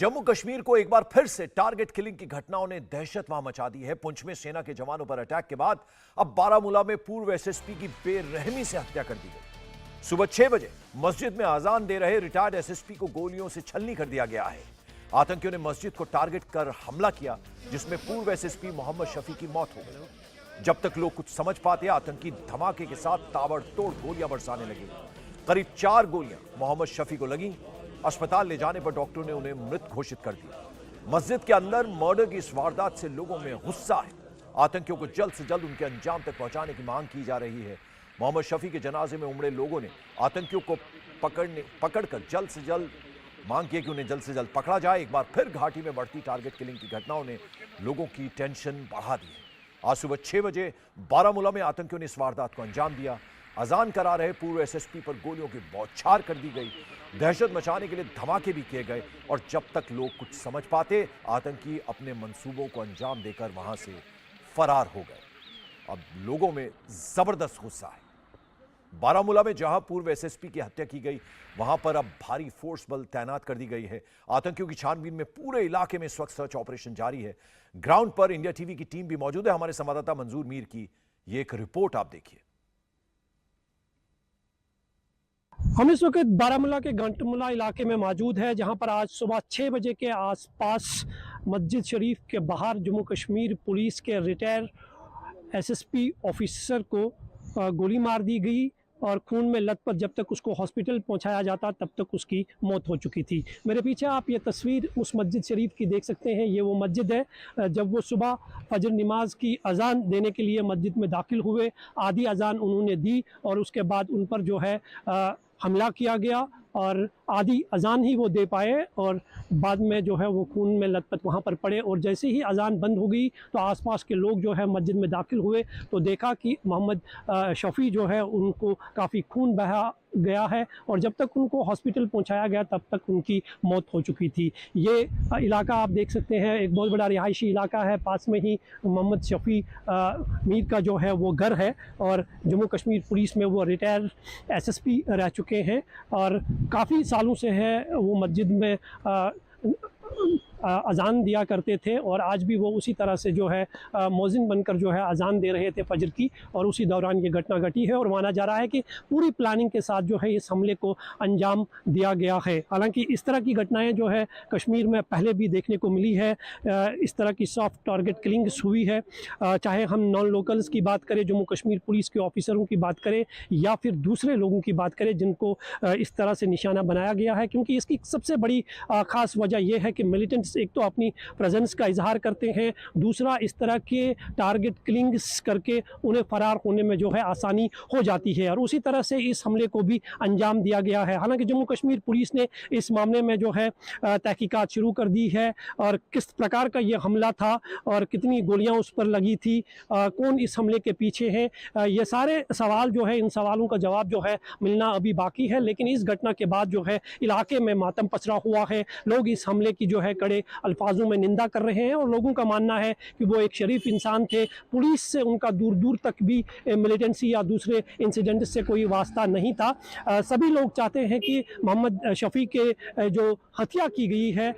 जम्मू कश्मीर को एक बार फिर से टारगेट किलिंग की घटनाओं ने दहशत वहां मचा दी है। पुंछ में सेना के जवानों पर अटैक के बाद अब बारामूला में पूर्व एसएसपी की बेरहमी से हत्या कर दी गई। सुबह 6 बजे मस्जिद में अजान दे रहे रिटायर्ड एसएसपी को गोलियों से छलनी कर दिया गया है। आतंकियों ने मस्जिद को टारगेट कर हमला किया, जिसमें पूर्व एसएसपी मोहम्मद शफी की मौत हो गई। जब तक लोग कुछ समझ पाते, आतंकी धमाके के साथ ताबड़तोड़ गोलियां बरसाने लगे। करीब 4 गोलियां मोहम्मद शफी को लगी। अस्पताल ले जाने पर डॉक्टरों ने उन्हें मृत घोषित कर दिया। मस्जिद के अंदर मर्डर की इस वारदात से लोगों में गुस्सा है। आतंकियों को जल्द से जल्द उनके अंजाम तक पहुंचाने की मांग की जा रही है। मोहम्मद शफी के जनाजे में उमड़े लोगों ने आतंकियों को पकड़कर जल्द से जल्द मांग की कि उन्हें जल्द से जल्द पकड़ा जाए। एक बार फिर घाटी में बढ़ती टारगेट किलिंग की घटनाओं ने लोगों की टेंशन बढ़ा दी है। आज सुबह 6 बजे बारामूला में आतंकियों ने इस वारदात को अंजाम दिया। अजान करा रहे पूर्व एसएसपी पर गोलियों की बौछार कर दी गई। दहशत मचाने के लिए धमाके भी किए गए और जब तक लोग कुछ समझ पाते, आतंकी अपने मंसूबों को अंजाम देकर वहां से फरार हो गए। अब लोगों में जबरदस्त गुस्सा है। बारामूला में जहां पूर्व एसएसपी की हत्या की गई, वहां पर अब भारी फोर्स बल तैनात कर दी गई है। आतंकियों की छानबीन में पूरे इलाके में इस वक्त सर्च ऑपरेशन जारी है। ग्राउंड पर इंडिया टीवी की टीम भी मौजूद है। हमारे संवाददाता मंजूर मीर की ये एक रिपोर्ट आप देखिए। हम इस वक्त बारामूला के गंटमुला इलाके में मौजूद है, जहां पर आज सुबह 6 बजे के आसपास मस्जिद शरीफ के बाहर जम्मू कश्मीर पुलिस के रिटायर एसएसपी ऑफिसर को गोली मार दी गई और खून में लथपथ जब तक उसको हॉस्पिटल पहुंचाया जाता तब तक उसकी मौत हो चुकी थी। मेरे पीछे आप ये तस्वीर उस मस्जिद शरीफ की देख सकते हैं। ये वो मस्जिद है जब वो सुबह फजर नमाज की अजान देने के लिए मस्जिद में दाखिल हुए। आधी अजान उन्होंने दी और उसके बाद उन पर जो है हमला किया गया और आधी अजान ही वो दे पाए और बाद में जो है वो खून में लथपथ वहाँ पर पड़े। और जैसे ही अजान बंद हो गई तो आसपास के लोग जो है मस्जिद में दाखिल हुए तो देखा कि मोहम्मद शफी जो है उनको काफ़ी खून बहा गया है और जब तक उनको हॉस्पिटल पहुंचाया गया तब तक उनकी मौत हो चुकी थी। ये इलाका आप देख सकते हैं, एक बहुत बड़ा रिहायशी इलाका है। पास में ही मोहम्मद शफी मीर का जो है वो घर है और जम्मू कश्मीर पुलिस में वो रिटायर एसएसपी रह चुके हैं और काफ़ी सालों से है वो मस्जिद में अजान दिया करते थे और आज भी वो उसी तरह से जो है मौजिन बनकर जो है अजान दे रहे थे फजर की और उसी दौरान ये घटना घटी है और माना जा रहा है कि पूरी प्लानिंग के साथ जो है इस हमले को अंजाम दिया गया है। हालांकि इस तरह की घटनाएं जो है कश्मीर में पहले भी देखने को मिली है। इस तरह की सॉफ्ट टारगेट किलिंग्स हुई है, चाहे हम नॉन लोकल्स की बात करें, जम्मू कश्मीर पुलिस के ऑफिसरों की बात करें या फिर दूसरे लोगों की बात करें जिनको इस तरह से निशाना बनाया गया है। क्योंकि इसकी सबसे बड़ी ख़ास वजह यह है कि मिलिटेंट्स एक तो अपनी प्रेजेंस का इजहार करते हैं, दूसरा इस तरह के टारगेट किलिंग्स करके उन्हें फरार होने में जो है आसानी हो जाती है और उसी तरह से इस हमले को भी अंजाम दिया गया है। हालांकि जम्मू कश्मीर पुलिस ने इस मामले में जो है तहकीकात शुरू कर दी है और किस प्रकार का ये हमला था और कितनी गोलियां उस पर लगी थी, कौन इस हमले के पीछे है, ये सारे सवाल जो है, इन सवालों का जवाब जो है मिलना अभी बाकी है। लेकिन इस घटना के बाद जो है इलाके में मातम पसरा हुआ है। लोग इस हमले की जो है कड़े अल्फाजों में निंदा कर रहे हैं और लोगों का मानना है कि वो एक शरीफ इंसान थे। पुलिस से उनका दूर दूर तक भी मिलिटेंसी या दूसरे इंसिडेंट से कोई वास्ता नहीं था। सभी लोग चाहते हैं कि मोहम्मद शफी के जो हत्या की गई है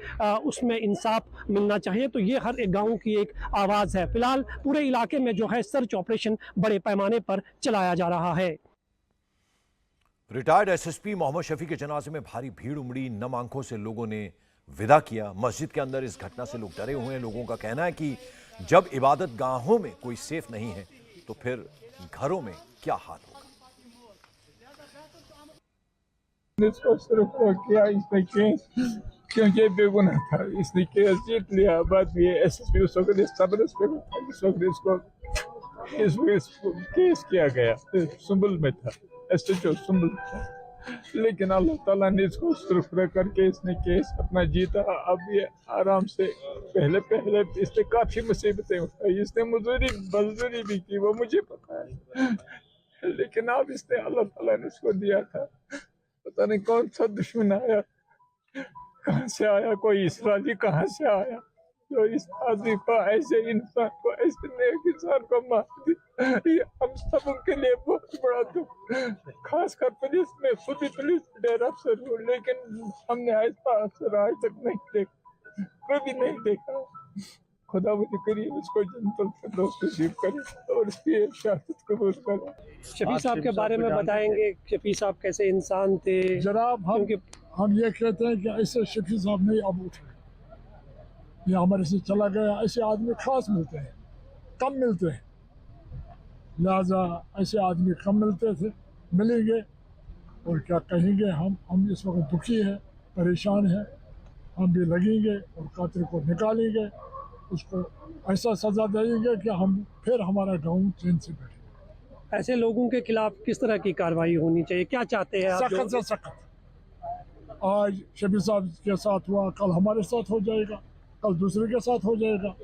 उसमें इंसाफ मिलना चाहिए। तो ये हर एक गाँव की एक आवाज़ है। फिलहाल पूरे इलाके में जो है सर्च ऑपरेशन बड़े पैमाने पर चलाया जा रहा है। रिटायर्ड एसएसपी मोहम्मद शफी के जनाजे में भारी भीड़ उमड़ी। नम आंखों से लोगों ने विदा किया। मस्जिद के अंदर इस घटना से लोग डरे हुए हैं। लोगों का कहना है कि जब इबादत गाहों में कोई सेफ नहीं है तो फिर घरों में क्या हाल होगा। इसको सिर्फ किया इसने केस क्योंकि बेगुनाह था, इसने केस जीत लिया। बाद में एसएसपी उस वक्त सब इंस्पेक्टर था, इस वक्त इसको केस किया गया, सुंबल में था, एसएचओ सुंबल था। लेकिन अल्लाह ताला ने इसको सुरक्षित करके इसने केस अपना जीता। अब ये आराम से, पहले इसने काफी मुसीबतें उठाई, इसने मजदूरी भी की, वो मुझे पता है। लेकिन अब इसने अल्लाह ताला ने इसको दिया था। पता नहीं कौन सा दुश्मन आया, कहाँ से आया, कोई इसराइली कहाँ से आया जो इस आदमी को, ऐसे इंसान को, ऐसे नेक इंसान को मार दिया। ये हम सब के लिए बहुत बड़ा दुख, खासकर पुलिस में, खुद ही पुलिस डेरा अफसर हूँ, लेकिन हमने ऐसा अफसर आज तक नहीं देखा। कभी नहीं देखा। खुदा मुझे करीब उसको जन्नतुल फिरदौस नसीब करे और इसकी शहादत कबूल करे। शफी साहब के बारे में बताएंगे, शफी साहब कैसे इंसान थे? जनाब हम ये कहते हैं कि ऐसे शफी साहब नहीं अब उठे, ये हमारे से चला गया। ऐसे आदमी खास मिलते हैं, कम मिलते हैं, लिहाजा ऐसे आदमी कम मिलते थे, मिलेंगे और क्या कहेंगे। हम इस वक्त दुखी हैं, परेशान हैं, हम भी लगेंगे और कातिल को निकालेंगे, उसको ऐसा सज़ा देंगे कि हम फिर हमारा गाँव चैन से बैठे। ऐसे लोगों के खिलाफ किस तरह की कार्रवाई होनी चाहिए, क्या चाहते हैं आप? सख्त से सख्त। आज शबीर साहब के साथ हुआ, कल हमारे साथ हो जाएगा, कल दूसरे के साथ हो जाएगा,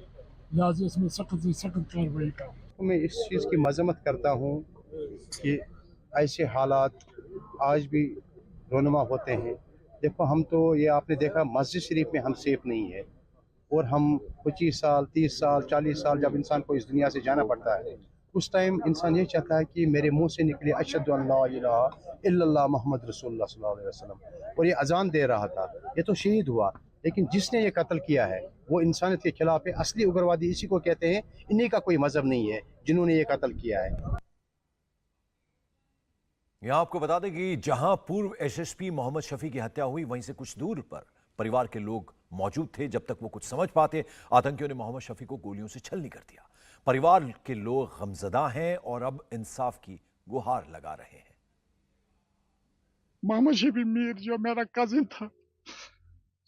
लिहाजा इसमें सख्त से सख्त कार्रवाई का। मैं इस चीज़ की मजम्मत करता हूँ कि ऐसे हालात आज भी रोनुमा होते हैं। देखो हम तो ये आपने देखा मस्जिद शरीफ में हम सेफ नहीं है, और हम 25 साल 30 साल 40 साल जब इंसान को इस दुनिया से जाना पड़ता है, उस टाइम इंसान ये चाहता है कि मेरे मुंह से निकले अशहदु अन ला इलाहा इल्लल्लाह मुहम्मद रसूलुल्लाह सल्लल्लाहु अलैहि वसल्लम, और ये अजान दे रहा था। ये तो शहीद हुआ, लेकिन जिसने ये कत्ल किया है वो इंसानियत के खिलाफ है। असली उग्रवादी इसी को कहते हैं, इन्हीं का कोई मजहब नहीं है जिन्होंने ये कत्ल किया है। यहां आपको बता दें कि जहां पूर्व एसएसपी मोहम्मद शफी की हत्या हुई, वहीं से कुछ दूर पर परिवार के लोग मौजूद थे। जब तक वो कुछ समझ पाते, आतंकियों ने मोहम्मद शफी को गोलियों से छलनी कर दिया। परिवार के लोग गमजदा हैं और अब इंसाफ की गुहार लगा रहे हैं। मोहम्मद शफी मीर जो मेरा कजिन था,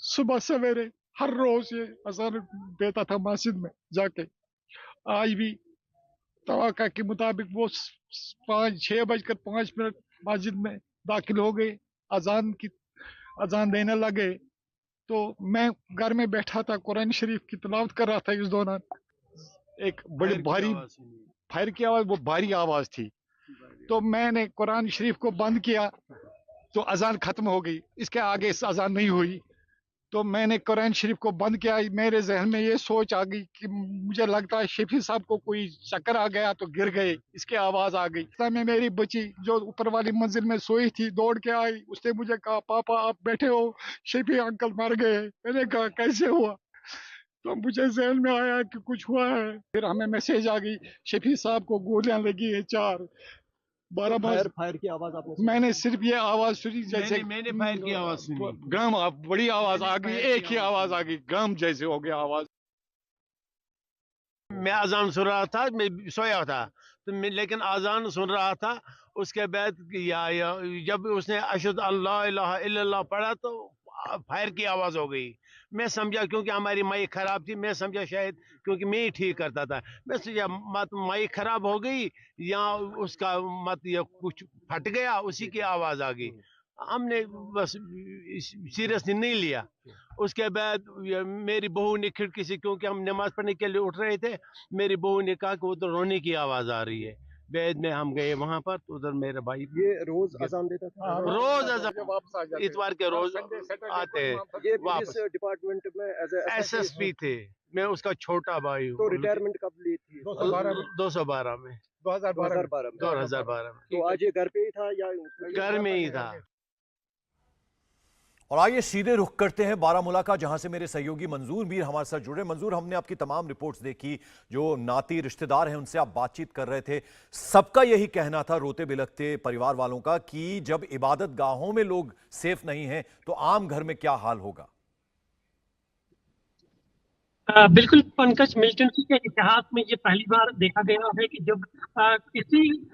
सुबह सवेरे हर रोज ये अज़ान देता था मस्जिद में जाके। आज भी तवक्का के मुताबिक वो 6:05 मस्जिद में दाखिल हो गए, अजान देने लगे। तो मैं घर में बैठा था, कुरान शरीफ की तिलावत कर रहा था। इस दौरान एक बड़ी भारी फायर की आवाज, वो भारी आवाज थी। तो मैंने कुरान शरीफ को बंद किया तो अजान खत्म हो गई, इसके आगे अजान नहीं हुई। तो मैंने कुरान शरीफ को बंद किया। मेरे जहन में ये सोच आ गई कि मुझे लगता है शफी साहब को कोई चक्कर आ गया तो गिर गए, इसके आवाज आ गई। तब मेरी बच्ची जो ऊपर वाली मंजिल में सोई थी दौड़ के आई, उसने मुझे कहा पापा आप बैठे हो, शफी अंकल मर गए। मैंने कहा कैसे हुआ? तो मुझे जहन में आया कि कुछ हुआ है। फिर हमें मैसेज आ गई शफी साहब को गोलियां लगी है 4। 12 फायर की आवाज आपने मैंने सिर्फ ये आवाज सुनी, जैसे मैंने फायर की आवाज सुनी। गम बड़ी आवाज आ गई, एक ही आवाज आ गई, गम जैसे हो गया आवाज। मैं अजान सुन रहा था, मैं सोया था तो लेकिन अजान सुन रहा था। उसके बाद जब उसने अशहदु अल्ला इलाहा इल्लल्लाह पढ़ा तो फायर की आवाज हो गई। मैं समझा क्योंकि हमारी माइक खराब थी, मैं समझा शायद क्योंकि मैं ही ठीक करता था, मैं समझा मत माइक खराब हो गई या उसका मत या कुछ फट गया, उसी की आवाज आ गई। हमने बस सीरियसली नहीं लिया। उसके बाद मेरी बहू ने खिड़की से, क्योंकि हम नमाज पढ़ने के लिए उठ रहे थे, मेरी बहू ने कहा कि उधर रोने की आवाज आ रही है। बाद में हम गए वहां पर, तो उधर मेरा भाई ये रोज अजान देता था, रोज अजान, इतवार के रोज आते हैं। ये वापस डिपार्टमेंट में एसएसपी थे, मैं उसका छोटा भाई हूँ। तो रिटायरमेंट कब ली थी? 212 में 2012 में। तो आज ये घर पे ही था या घर में ही था? और आइए सीधे रुख करते हैं बारामूला का, जहां से मेरे सहयोगी मंजूर मीर हमारे साथ जुड़े। मंजूर, हमने आपकी तमाम रिपोर्ट्स देखी, जो नाती रिश्तेदार हैं उनसे आप बातचीत कर रहे थे। सबका यही कहना था, रोते बिलखते परिवार वालों का, कि जब इबादत गाहों में लोग सेफ नहीं हैं तो आम घर में क्या हाल होगा। बिल्कुल पंकज, मिलिटेंसी के इतिहास में ये पहली बार देखा गया है कि जब किसी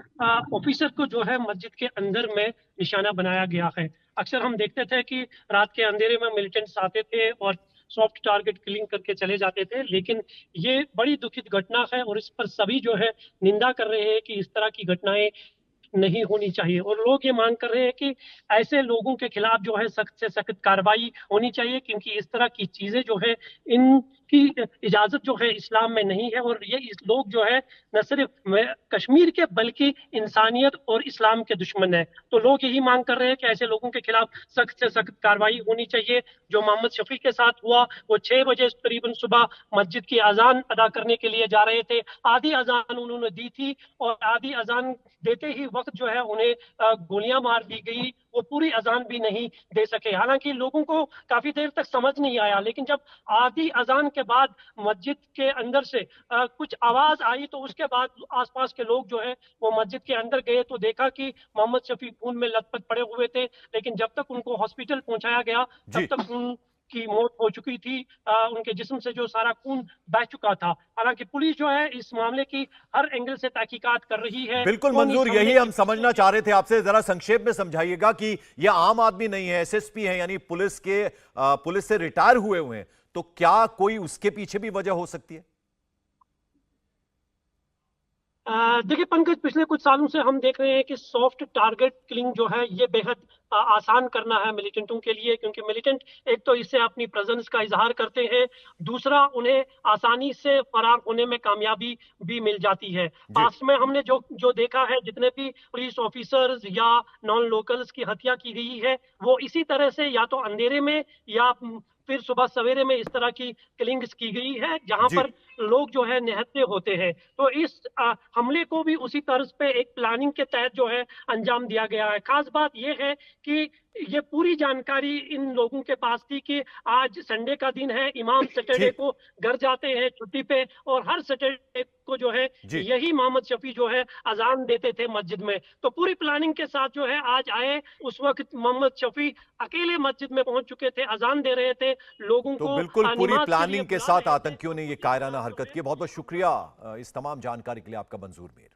ऑफिसर को जो है मस्जिद के अंदर में निशाना बनाया गया है। अक्सर हम देखते थे कि रात के अंधेरे में मिलिटेंट्स आते थे और सॉफ्ट टारगेट किलिंग करके चले जाते थे, लेकिन ये बड़ी दुखित घटना है और इस पर सभी जो है निंदा कर रहे हैं कि इस तरह की घटनाएं नहीं होनी चाहिए। और लोग ये मांग कर रहे हैं कि ऐसे लोगों के खिलाफ जो है सख्त से सख्त कार्रवाई होनी चाहिए, क्योंकि इस तरह की चीजें जो है इन की इजाजत जो है इस्लाम में नहीं है। और ये लोग जो है न सिर्फ कश्मीर के बल्कि इंसानियत और इस्लाम के दुश्मन है। तो लोग यही मांग कर रहे हैं कि ऐसे लोगों के खिलाफ सख्त से सख्त कार्रवाई होनी चाहिए। जो मोहम्मद शफी के साथ हुआ, वो 6 बजे करीबन सुबह मस्जिद की अजान अदा करने के लिए जा रहे थे, आधी अजान उन्होंने दी थी और आधी अजान देते ही वक्त जो है उन्हें गोलियां मार दी गई। वो पूरी अजान भी नहीं दे सके। हालांकि लोगों को काफी देर तक समझ नहीं आया, लेकिन जब आधी अजान के बाद मस्जिद के अंदर से कुछ आवाज आई तो उसके बाद आसपास के लोग जो है वो मस्जिद के अंदर गए तो देखा कि मोहम्मद शफी खून में लथपथ पड़े हुए थे। लेकिन जब तक उनको हॉस्पिटल पहुंचाया गया तब जी। तक उनकी मौत हो चुकी थी। उनके जिस्म से जो सारा खून बह चुका था। हालांकि पुलिस जो है इस मामले की हर एंगल से तहकीकात कर रही है। बिल्कुल कौन इस मंजूर, हमले यही के हम समझना चाह रहे थे आपसे। जरा संक्षेप में समझाइएगा कि ये आम आदमी नहीं है, एसएसपी है, यानी पुलिस से रिटायर हुए हैं, तो क्या कोई उसके पीछे भी वजह हो सकती है? देखिए पंकज, पिछले कुछ सालों से हम देख रहे हैं कि सॉफ्ट टारगेट किलिंग जो है ये बेहद आसान करना है मिलिटेंटों के लिए, क्योंकि मिलिटेंट एक तो इससे अपनी प्रेजेंस का इजहार करते हैं, दूसरा उन्हें आसानी से फरार होने में कामयाबी भी मिल जाती है। पास में हमने जो देखा है, जितने भी पुलिस ऑफिसर्स या नॉन लोकल्स की हत्या की गई है वो इसी तरह से या तो अंधेरे में या फिर सुबह सवेरे में इस तरह की किलिंग्स की गई है जहां जी। पर लोग जो है निहत्थे होते हैं। तो इस हमले को भी उसी तर्ज पे एक प्लानिंग के तहत जो है अंजाम दिया गया है। खास बात यह है कि ये पूरी जानकारी इन लोगों के पास थी कि आज संडे का दिन है, इमाम सैटरडे ठीक। को घर जाते हैं छुट्टी पे, और हर सैटरडे को जो है जी। यही मोहम्मद शफी जो है अजान देते थे मस्जिद में। तो पूरी प्लानिंग के साथ जो है आज आए, उस वक्त मोहम्मद शफी अकेले मस्जिद में पहुंच चुके थे, अजान दे रहे थे लोगों तो को। बिल्कुल पूरी नमाज के लिए प्लानिंग के बुला साथ रहे थे। आतंकियों ने ये कायराना हरकत की। बहुत बहुत शुक्रिया इस तमाम जानकारी के लिए आपका, मंजूर मीर।